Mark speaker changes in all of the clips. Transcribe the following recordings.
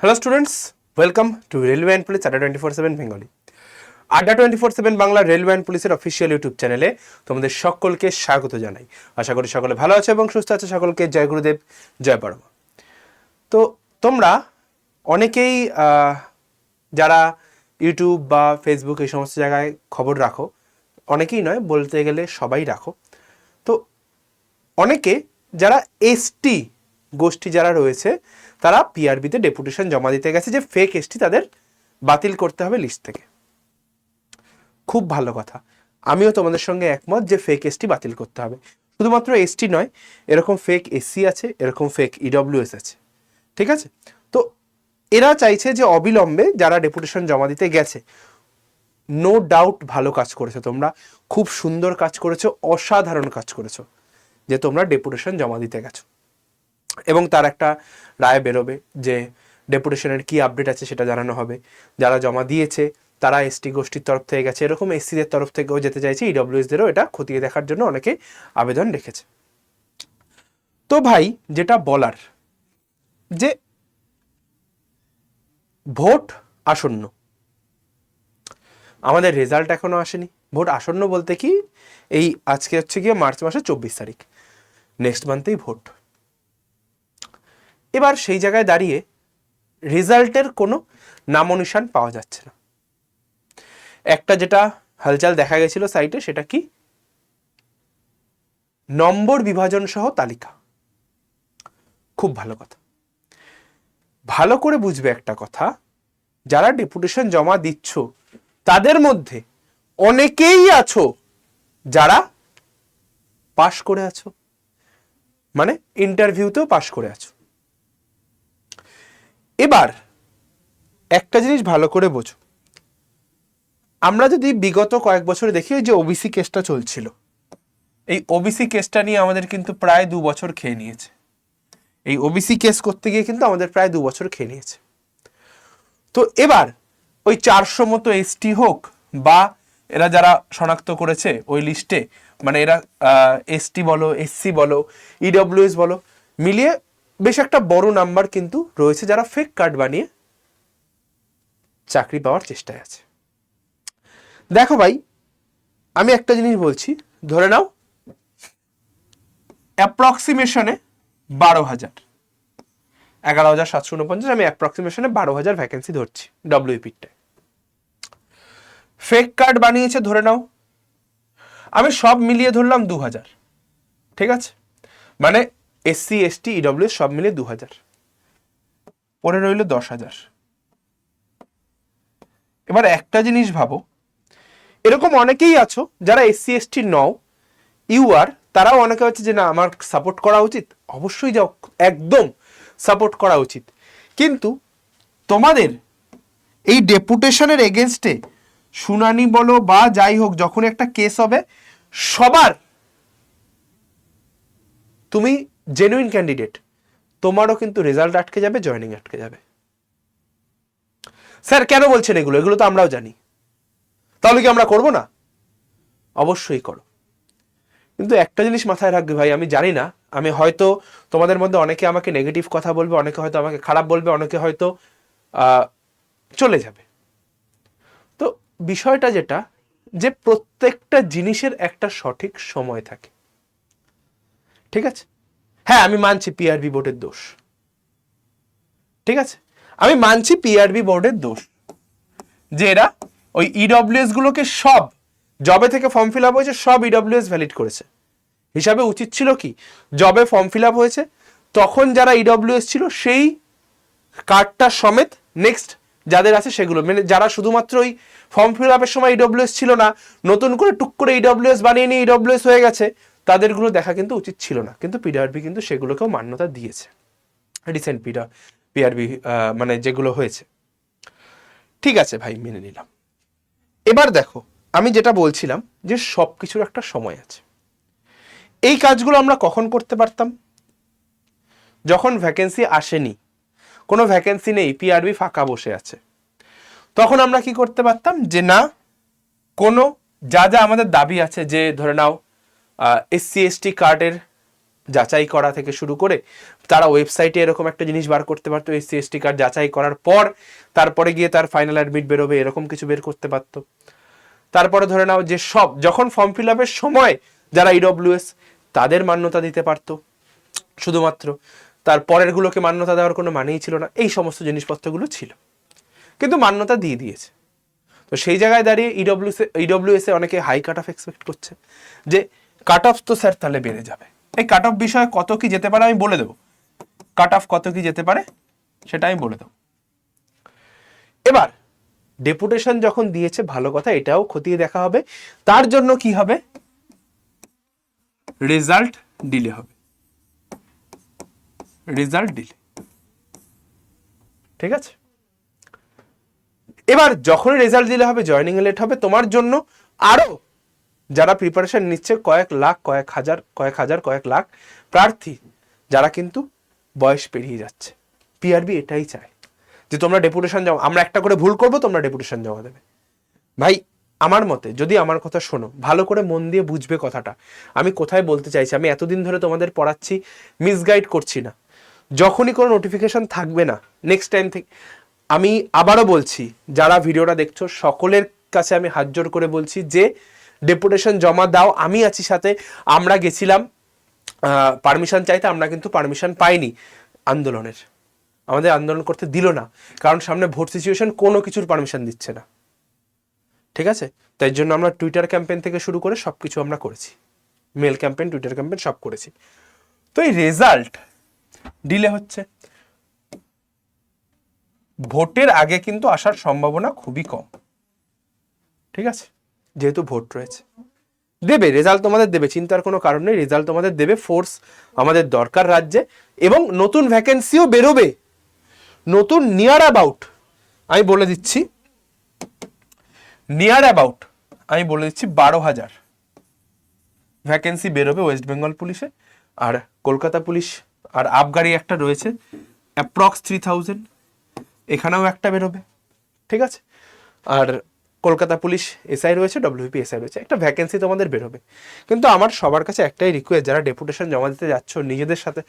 Speaker 1: Hello students, welcome to railway and police আড্ডা 24/7 Bengali. আড্ডা 24/7 Bangla railway and পুলিশের official YouTube চ্যানেলে তোমাদের সকলকে স্বাগত জানাই। আশা করি সকলে ভালো আছে এবং সুস্থ আছে। সকলকে জয় গুরুদেব, জয় পরমা। তো তোমরা অনেকেই যারা ইউটিউব বা ফেসবুক এই সমস্ত জায়গায় খবর রাখো, অনেকেই নয় বলতে গেলে সবাই রাখো। তো অনেকে যারা এসটি গোষ্ঠী যারা রয়েছে তারা পিআরবিতে ডেপুটেশন জমা দিতে গেছে যে ফেক এসটি তাদের বাতিল করতে হবে লিস্ট থেকে। খুব ভালো কথা, আমিও তোমাদের সঙ্গে একমত যে ফেক এসটি বাতিল করতে হবে। শুধুমাত্র এসটি নয়, এরকম ফেক এসসি আছে, এরকম ফেক ইডব্লিউএস আছে, ঠিক আছে? তো এরা চাইছে যে অবিলম্বে যারা ডেপুটেশন জমা দিতে গেছে, নো ডাউট ভালো কাজ করেছো তোমরা, খুব সুন্দর কাজ করেছো, অসাধারণ কাজ করেছো যে তোমরা ডেপুটেশন জমা দিতে গেছো। এবং তার একটা রায় বেরোবে যে ডেপুটেশনের কি আপডেট আছে সেটা জানানো হবে। যারা জমা দিয়েছে তারা এসটি গোষ্ঠীর তরফ থেকে গেছে, এরকম এসসিদের তরফ থেকেও যেতে চাইছে, ইডব্লিউএসদেরও এটা খতিয়ে দেখার জন্য অনেকে আবেদন রেখেছে। তো ভাই, যেটা বলার যে ভোট আসন্ন, আমাদের রেজাল্ট এখনো আসেনি। ভোট আসন্ন বলতে কি, এই আজকে হচ্ছে গিয়ে মার্চ মাসের 24 তারিখ, নেক্সট মান্থেই ভোট। এবার সেই জায়গায় দাঁড়িয়ে রেজাল্টের কোনো নামনিশান পাওয়া যাচ্ছে না। একটা যেটা হালচাল দেখা গেছিল সাইটে, সেটা কি, নম্বর বিভাজন সহ তালিকা। খুব ভালো কথা। ভালো করে বুঝবে একটা কথা, যারা ডেপুটেশন জমা দিচ্ছ তাদের মধ্যে অনেকেই আছো যারা পাশ করে আছো, মানে ইন্টারভিউতেও পাশ করে আছো। এবার একটা জিনিস ভালো করে বোঝো, আমরা যদি বিগত কয়েক বছরে দেখি, যে ওবিসি কেসটা চলছিল, এই ওবিসি কেসটা নিয়ে আমাদের কিন্তু প্রায় 2 বছর খেয়ে নিয়েছে। এই ওবিসি কেস করতে গিয়ে কিন্তু আমাদের প্রায় 2 বছর খেয়ে নিয়েছে। তো এবার ওই 400 মতো এসটি হোক বা এরা যারা শনাক্ত করেছে ওই লিস্টে, মানে এরা এসটি বলো, এসসি বলো, ইডব্লিউএস বলো, মিলিয়ে বেশ একটা বড় নাম্বার কিন্তু রয়েছে যারা ফেক কার্ড বানিয়ে চাকরি পাওয়ার চেষ্টায় আছে। দেখো ভাই, আমি একটা জিনিস বলছি, ধরে নাও অ্যাপ্রক্সিমেশনে 12,000, 11,749, আমি অ্যাপ্রক্সিমেশনে 12,000 ভ্যাকেন্সি ধরছি ডব্লিউপিটায়। ফেক কার্ড বানিয়েছে ধরে নাও, আমি সব মিলিয়ে ধরলাম 2,000, ঠিক আছে? মানে এসসি এসটি ইডব্লিউএস সব মিলিয়ে 2,000, পরে রইল 10,000। এবার একটা জিনিস ভাবো, এরকম অনেকেই আছো যারা এসসি এসটি নও, ইউআর, তারাও অনেকে হচ্ছে যে না আমার সাপোর্ট করা উচিত, অবশ্যই যাও, একদম সাপোর্ট করা উচিত। কিন্তু তোমাদের এই ডেপুটেশনের এগেনস্টে শুনানি বলো বা যাই হোক, যখন একটা কেস হবে, সবার, তুমি জেনুইন ক্যান্ডিডেট, তোমারও কিন্তু রেজাল্ট আটকে যাবে, জয়েনিং আটকে যাবে। স্যার কেন বলছেন এগুলো? এগুলো তো আমরাও জানি, তাহলে কি আমরা করব না? অবশ্যই করো। কিন্তু একটা জিনিস মাথায় রাখবে ভাই, আমি জানি না, আমি হয়তো তোমাদের মধ্যে অনেকে আমাকে নেগেটিভ কথা বলবে, অনেকে হয়তো আমাকে খারাপ বলবে, অনেকে হয়তো চলে যাবে। তো বিষয়টা যেটা, যে প্রত্যেকটা জিনিসের একটা সঠিক সময় থাকে, ঠিক আছে? হ্যাঁ, আমি মানছি পিআরবি বোর্ডের দোষ, ঠিক আছে? আমি মানছি পিআরবি বোর্ডের দোষ, যে এরা ওই ইডব্লিউএস গুলোকে সব, জবে থেকে ফর্ম ফিল আপ হয়েছে সব ইডব্লিউএস ভ্যালিড করেছে। হিসাবে উচিত ছিল কি, জবে ফর্ম ফিল আপ হয়েছে তখন যারা ইডব্লিউএস ছিল সেই কার্ডটা সমেত নেক্সট যাদের আছে সেগুলো, মানে যারা শুধুমাত্র ওই ফর্ম ফিল আপের সময় ইডব্লিউএস ছিল না, নতুন করে টুক করে ইডব্লিউএস বানিয়ে নিয়ে ইডব্লিউএস হয়ে গেছে, তাদেরগুলো দেখা কিন্তু উচিত ছিল না। কিন্তু পিআরবি কিন্তু সেগুলোকেও মান্যতা দিয়েছে, রিসেন্ট পিআরবি মানে যেগুলো হয়েছে। ঠিক আছে ভাই, মেনে নিলাম। এবার দেখো, আমি যেটা বলছিলাম যে সব কিছুর একটা সময় আছে। এই কাজগুলো আমরা কখন করতে পারতাম? যখন ভ্যাকেন্সি আসেনি, কোনো ভ্যাকেন্সি নেই, পিআরবি ফাঁকা বসে আছে, তখন আমরা কি করতে পারতাম, যে না, কোনো যা যা আমাদের দাবি আছে, যে ধরে নাও এসসি এসটি কার্ডের যাচাই করা থেকে শুরু করে তারা ওয়েবসাইটে এরকম একটা জিনিস বার করতে পারতো, এসসি এসটি কার্ড যাচাই করার পর তারপরে গিয়ে তার ফাইনাল অ্যাডমিট বেরোবে, এরকম কিছু বের করতে পারতো। তারপরে ধরে নাও যে সব যখন ফর্ম ফিল আপের সময় যারা ইডব্লিউএস তাদের মান্যতা দিতে পারতো শুধুমাত্র, তারপরের গুলোকে মান্যতা দেওয়ার কোনো মানেই ছিল না, এই সমস্ত জিনিসপত্রগুলো ছিল, কিন্তু মান্যতা দিয়ে দিয়েছে। তো সেই জায়গায় দাঁড়িয়ে ইডব্লিউএস এ অনেকে হাই কাট অফ এক্সপেক্ট করছে যে কাট অফ তো স্যার তাহলে বেড়ে যাবে। এই কাট অফ বিষয়ে কত কি যেতে পারে আমি বলে দেবো, কাট অফ কত কি যেতে পারে সেটা আমি বলে দেবো। এবার ডেপুটেশন যখন দিয়েছে ভালো কথা, এটাও খতিয়ে দেখা হবে, তার জন্য কি হবে, রেজাল্ট ডিলে হবে, রেজাল্ট ডিলে, ঠিক আছে। এবার যখন রেজাল্ট দিলে হবে, জয়নিং লেট হবে, তোমার জন্য আরো যারা প্রিপারেশন নিচ্ছে কয়েক লাখ কয়েক লাখ প্রার্থী যারা কিন্তু বয়স পেরিয়ে যাচ্ছে, পিআরবি এটাই চায় যে তোমরা ডেপুটেশন জমা, আমরা একটা করে ভুল করবো, তোমরা ডেপুটেশন জমা দেবে। ভাই আমার মতে, যদি আমার কথা শোনো, ভালো করে মন দিয়ে বুঝবে কথাটা আমি কোথায় বলতে চাইছি। আমি এতদিন ধরে তোমাদের পড়াচ্ছি, মিসগাইড করছি না। যখনই কোনো নোটিফিকেশন থাকবে না নেক্সট টাইম থেকে, আমি আবারও বলছি, যারা ভিডিওটা দেখছো সকলের কাছে আমি হাত জোড় করে বলছি যে ডেপুটেশন জমা দাও, আমি আছি সাথে। আমরা গেছিলাম পারমিশন চাইতে, আমরা কিন্তু পারমিশন পাইনি আন্দোলনের, আমাদের আন্দোলন করতে দিল না, কারণ সামনে ভোট সিচুয়েশন, কোনো কিছুর পারমিশন দিচ্ছে না, ঠিক আছে। তাই জন্য আমরা টুইটার ক্যাম্পেইন থেকে শুরু করে সব কিছু আমরা করেছি, মেল ক্যাম্পেইন, টুইটার ক্যাম্পেইন সব করেছি। তো এই রেজাল্ট ডিলে হচ্ছে, ভোটের আগে কিন্তু আসার সম্ভাবনা খুবই কম, ঠিক আছে, যেহেতু ভোট রয়েছে। দেবে রেজাল্ট, তোমাদের দেবে, চিন্তার কোনো কারণ নেই, রেজাল্ট তোমাদের দেবে। ফোর্স আমাদের দরকার রাজ্যে, এবং নতুন ভ্যাকেন্সিও বেরোবে, নতুন নিয়ার অ্যাবাউট আমি বলে দিচ্ছি, নিয়ার অ্যাবাউট আমি বলে দিচ্ছি 12,000 ভ্যাকেন্সি বেরোবে ওয়েস্ট বেঙ্গল পুলিশে। আর কলকাতা পুলিশ আর আবগারি একটা রয়েছে অ্যাপ্রক্স 3,000, এখানেও একটা বেরোবে, ঠিক আছে। আর কলকাতা পুলিশ এসআই রয়েছে, ডব্লিউপি এসআই রয়েছে, একটা ভ্যাকেন্সি তোমাদের বেরোবে। কিন্তু আমার সবার কাছে একটাই রিকোয়েস্ট, যারা ডেপুটেশন জমা দিতে যাচ্ছ, নিজেদের সাথে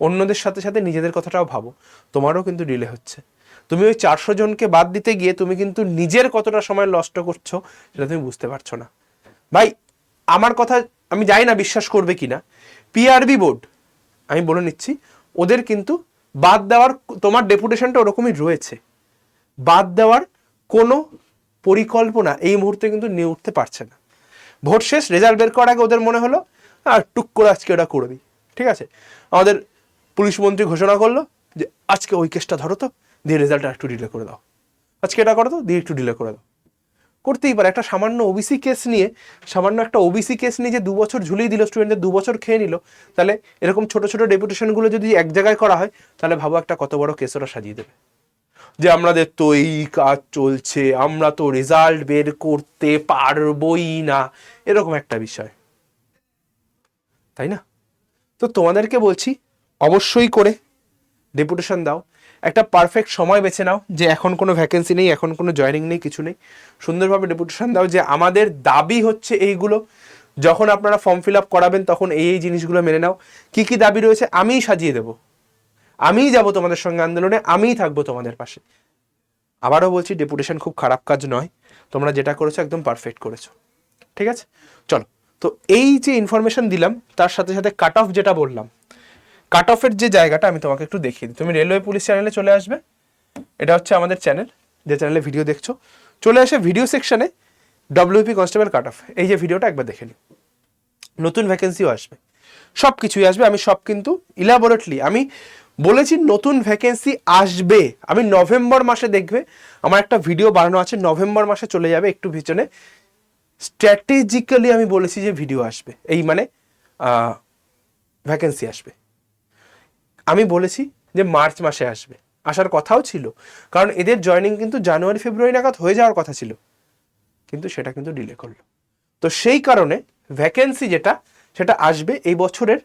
Speaker 1: অন্যদের সাথে সাথে নিজেদের কথাটাও ভাবো, তোমারও কিন্তু ডিলে হচ্ছে। তুমি ওই 400 জনকে বাদ দিতে গিয়ে তুমি কিন্তু নিজের কতটা সময় নষ্ট করছো সেটা তুমি বুঝতে পারছো না। ভাই আমার কথা আমি জানি না বিশ্বাস করবে কিনা, পিআরবি বোর্ড আমি বলে নিচ্ছি, ওদের কিন্তু বাদ দেওয়ার, তোমার ডেপুটেশনটা ওরকমই রয়েছে, বাদ দেওয়ার কোনো পরিকল্পনা এই মুহূর্তে কিন্তু নিয়ে উঠতে পারছে না। ভোট শেষ, রেজাল্ট বের করার আগে ওদের মনে হলো আর টুক করে আজকে ওটা করে দিই, ঠিক আছে। আমাদের পুলিশ মন্ত্রী ঘোষণা করলো যে আজকে ওই কেসটা ধরো তো, দিয়ে রেজাল্টটা একটু ডিলে করে দাও, আজকে এটা করো তো, দিয়ে একটু ডিলে করে দাও। করতেই পারে, একটা সামান্য ওবিসি কেস নিয়ে, সামান্য একটা ওবিসি কেস নিয়ে যে 2 বছর ঝুলিয়ে দিল, স্টুডেন্টদের 2 বছর খেয়ে নিল, তাহলে এরকম ছোট ছোট ডেপুটেশনগুলো যদি এক জায়গায় করা হয়, তাহলে ভাবো একটা কত বড় কেস ওরা সাজিয়ে দেবে, যে আমাদের তো এই কাজ চলছে, আমরা তো রেজাল্ট বের করতে পারবই না, এরকম একটা বিষয়, তাই না। তো তোমাদেরকে বলছি অবশ্যই করে ডেপুটেশন দাও, একটা পারফেক্ট সময় বেছে নাও, যে এখন কোনো ভ্যাকেন্সি নেই, এখন কোনো জয়েনিং নেই, কিছু নেই, সুন্দরভাবে ডেপুটেশন দাও যে আমাদের দাবি হচ্ছে এইগুলো। যখন আপনারা ফর্ম ফিল আপ করাবেন তখন এই জিনিসগুলো মেনে নাও, কি কি দাবি রয়েছে আমিই সাজিয়ে দেবো, আমিই যাব তোমাদের সঙ্গে আন্দোলনে, আমিই থাকবো তোমাদের পাশে। আবারও বলছি, ডেপুটেশন খুব খারাপ কাজ নয়, তোমরা যেটা করেছো একদম পারফেক্ট করেছো, ঠিক আছে। চলো, তো এই যে ইনফরমেশন দিলাম, তার সাথে সাথে কাট অফ যেটা বললাম, কাট অফের যে জায়গাটা আমি তোমাকে একটু দেখিয়ে দিই। তুমি রেলওয়ে পুলিশ চ্যানেলে চলে আসবে, এটা হচ্ছে আমাদের চ্যানেল, যে চ্যানেলে ভিডিও দেখছো, চলে আসে ভিডিও সেকশনে ডব্লিউপি কনস্টেবল কাট অফ, এই যে ভিডিওটা একবার দেখে নিই। নতুন ভ্যাকেন্সিও আসবে, সব কিছুই আসবে, আমি সব কিন্তু ইলাবোরেটলি আমি বলেছি, নতুন ভ্যাকেন্সি আসবে। আমি নভেম্বর মাসে দেখবে আমার একটা ভিডিও বানানো আছে, নভেম্বর মাসে চলে যাবে একটু পিছনে, স্ট্র্যাটেজিক্যালি আমি বলেছি যে ভিডিও আসবে, এই মানে ভ্যাকেন্সি আসবে। আমি বলেছি যে মার্চ মাসে আসবে, আসার কথাও ছিল, কারণ এদের জয়েনিং কিন্তু জানুয়ারি ফেব্রুয়ারি নাগাদ হয়ে যাওয়ার কথা ছিল, কিন্তু সেটা কিন্তু ডিলে করলো। তো সেই কারণে ভ্যাকেন্সি যেটা, সেটা আসবে এই বছরের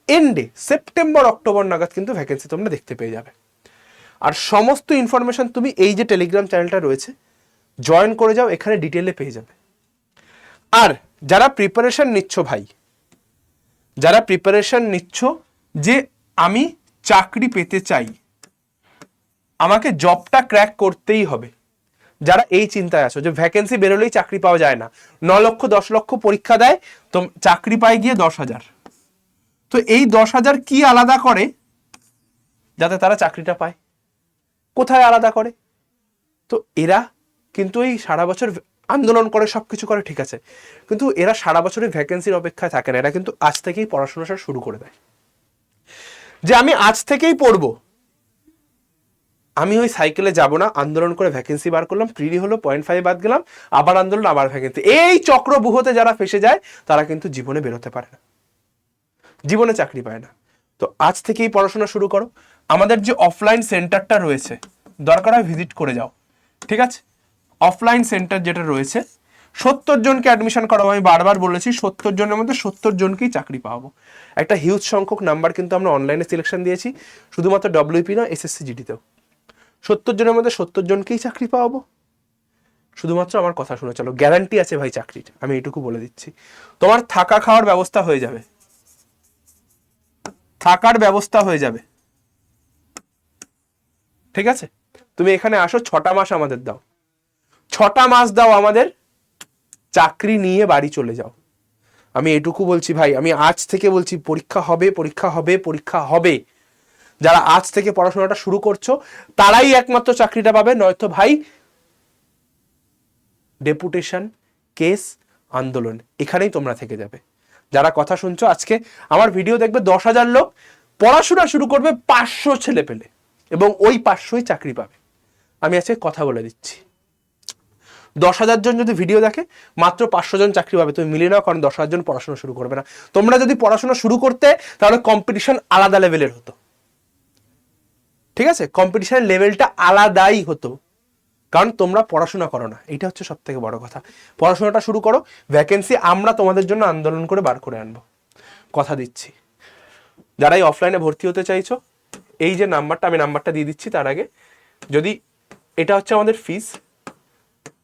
Speaker 1: এন্ডে, সেপ্টেম্বর অক্টোবর নাগাদ কিন্তু ভ্যাকেন্সি তোমরা দেখতে পেয়ে যাবে। আর সমস্ত ইনফরমেশন তুমি এই যে টেলিগ্রাম চ্যানেলটা রয়েছে, জয়েন করে যাও, এখানে ডিটেলে পেয়ে যাবে। আর যারা প্রিপারেশন নিচ্ছ ভাই, যারা প্রিপারেশন নিচ্ছ যে আমি চাকরি পেতে চাই, আমাকে জবটা ক্র্যাক করতেই হবে। যারা এই চিন্তায় আছো যে ভ্যাকেন্সি বেরোলেই চাকরি পাওয়া যায় না, 9 লক্ষ 10 লক্ষ পরীক্ষা দেয় তো চাকরি পায় গিয়ে 10,000, তো এই 10,000 কি আলাদা করে যাতে তারা চাকরিটা পায়? কোথায় আলাদা করে? তো এরা কিন্তু এই সারা বছর আন্দোলন করে, সবকিছু করে, ঠিক আছে, কিন্তু এরা সারা বছরের ভ্যাকেন্সির অপেক্ষায় থাকে না। এরা কিন্তু আজ থেকেই পড়াশোনা শুরু করে দেয়, যে আমি আজ থেকেই পড়বো, আমি ওই সাইকেলে যাব না, আন্দোলন করে ভ্যাকেন্সি বার করলাম, প্রিলি হলো 0.5 বাদ গেলাম, আবার আন্দোলন, আবার ভ্যাকেন্সি। এই চক্রবুহতে যারা ফেসে যায় তারা কিন্তু জীবনে বেরোতে পারে না, জীবনে চাকরি পায় না। তো আজ থেকেই পড়াশোনা শুরু করো। আমাদের যে অফলাইন সেন্টারটা রয়েছে, দরকার হয় ভিজিট করে যাও, ঠিক আছে? অফলাইন সেন্টার যেটা রয়েছে, 70 জনকে অ্যাডমিশন করাবো। আমি বারবার বলেছি 70 জনের মধ্যে 70 জনকেই চাকরি পাবো। একটা হিউজ সংখ্যক নাম্বার কিন্তু আমরা অনলাইনে সিলেকশন দিয়েছি, শুধুমাত্র ডব্লিউপি না, এসএসসি জিডিতেও। 70 জনের মধ্যে 70 জনকেই চাকরি পাওয়াবো। শুধুমাত্র আমার কথা শুনে চলো, গ্যারান্টি আছে ভাই চাকরির, আমি এইটুকু বলে দিচ্ছি। তোমার থাকা খাওয়ার ব্যবস্থা হয়ে যাবে, থাকার ব্যবস্থা হয়ে যাবে, ঠিক আছে? তুমি এখানে আসো, 6টা মাস আমাদের দাও, 6টা মাস দাও আমাদের, চাকরি নিয়ে বাড়ি চলে যাও। আমি এটুকু বলছি ভাই, আমি আজ থেকে বলছি পরীক্ষা হবে, পরীক্ষা হবে, পরীক্ষা হবে। যারা আজ থেকে পড়াশোনাটা শুরু করছো তারাই একমাত্র চাকরিটা পাবে, নয়তো ভাই ডেপুটেশন, কেস, আন্দোলন, এখানেই তোমরা থেকে যাবে। যারা কথা শুনছো, আজকে আমার ভিডিও দেখবে 10,000 লোক, পড়াশোনা শুরু করবে 500 ছেলে পেলে, এবং ওই 500ই চাকরি পাবে। আমি আজকে কথা বলে দিচ্ছি, 10,000 জন যদি ভিডিও দেখে, মাত্র 500 জন চাকরি পাবে। তুমি মিলিয়ে নাও, কারণ 10,000 জন পড়াশোনা শুরু করবে না। তোমরা যদি পড়াশোনা শুরু করতে, তাহলে কম্পিটিশন আলাদা লেভেলের হতো, ঠিক আছে? কম্পিটিশনের লেভেলটা আলাদাই হতো, কারণ তোমরা পড়াশোনা করো না। এটা হচ্ছে সব থেকে বড় কথা। পড়াশোনাটা শুরু করো, ভ্যাকেন্সি আমরা তোমাদের জন্য আন্দোলন করে বার করে আনবো, কথা দিচ্ছি। যারাই অফলাইনে ভর্তি হতে চাইছো, এই যে নাম্বারটা, আমি নাম্বারটা দিয়ে দিচ্ছি। তার আগে যদি এটা হচ্ছে আমাদের ফিস,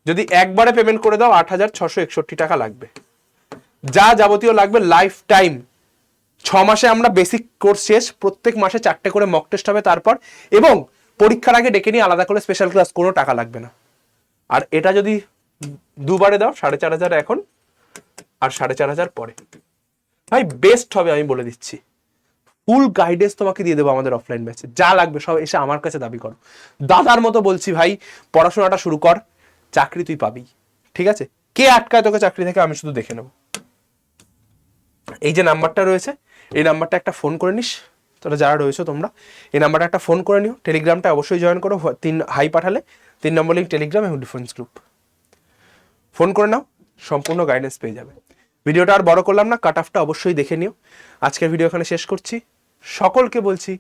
Speaker 1: যদি একবারে পেমেন্ট করে দাও 8,661 টাকা লাগবে, যা যাবতীয় লাগবে লাইফ টাইম। 6 মাসে আমরা বেসিক কোর্স শেষ, প্রত্যেক মাসে 4টে করে মক টেস্ট হবে তারপর, এবং পরীক্ষার আগে ডেকে নিয়ে আলাদা করে স্পেশাল ক্লাস, কোনো টাকা লাগবে না। আর এটা যদি দুবারে দাও 4,500 এখন, আর 4,500 পরে, ভাই বেস্ট হবে, আমি বলে দিচ্ছি। ফুল গাইডেন্স তোমাকে দিয়ে দেবো আমাদের অফলাইন ব্যাচে, যা লাগবে সব এসে আমার কাছে দাবি করো। দাদার মতো বলছি ভাই, পড়াশোনাটা শুরু কর, চাকরি তুই পাবি, ঠিক আছে? কে আটকায় তোকে চাকরি থেকে, আমি শুধু দেখে নেব। এই যে নাম্বারটা রয়েছে, এই নাম্বারটা একটা ফোন করে নিস, তোরা যারা রয়েছো তোমরা এই নাম্বারটা একটা ফোন করে নিও। টেলিগ্রামটা অবশ্যই জয়েন করো, 3 হাই পাঠালে 3 নম্বর লিঙ্ক টেলিগ্রাম এবং ডিফেন্স গ্রুপ, ফোন করে নাও, সম্পূর্ণ গাইডেন্স পেয়ে যাবে। ভিডিওটা আর বড় করলাম না, কাট অফটা অবশ্যই দেখে নিও। আজকের ভিডিও এখানে শেষ করছি। সকলকে বলছি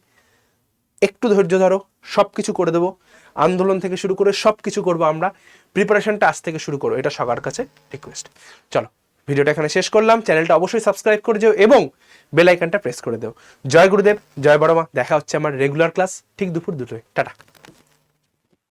Speaker 1: একটু ধৈর্য ধরো, সব কিছু করে দেবো। আন্দোলন থেকে শুরু করে সব কিছু করবো আমরা। প্রিপারেশনটা আজ থেকে শুরু করো, এটা সবার কাছে রিকোয়েস্ট। চলো, ভিডিওটা এখানে শেষ করলাম। চ্যানেলটা অবশ্যই সাবস্ক্রাইব করে দিও এবং বেল আইকনটা প্রেস করে দিও। জয় গুরুদেব, জয় বড়মা। দেখা হচ্ছে আমার রেগুলার ক্লাস ঠিক দুপুর 2টোয়। টাটা।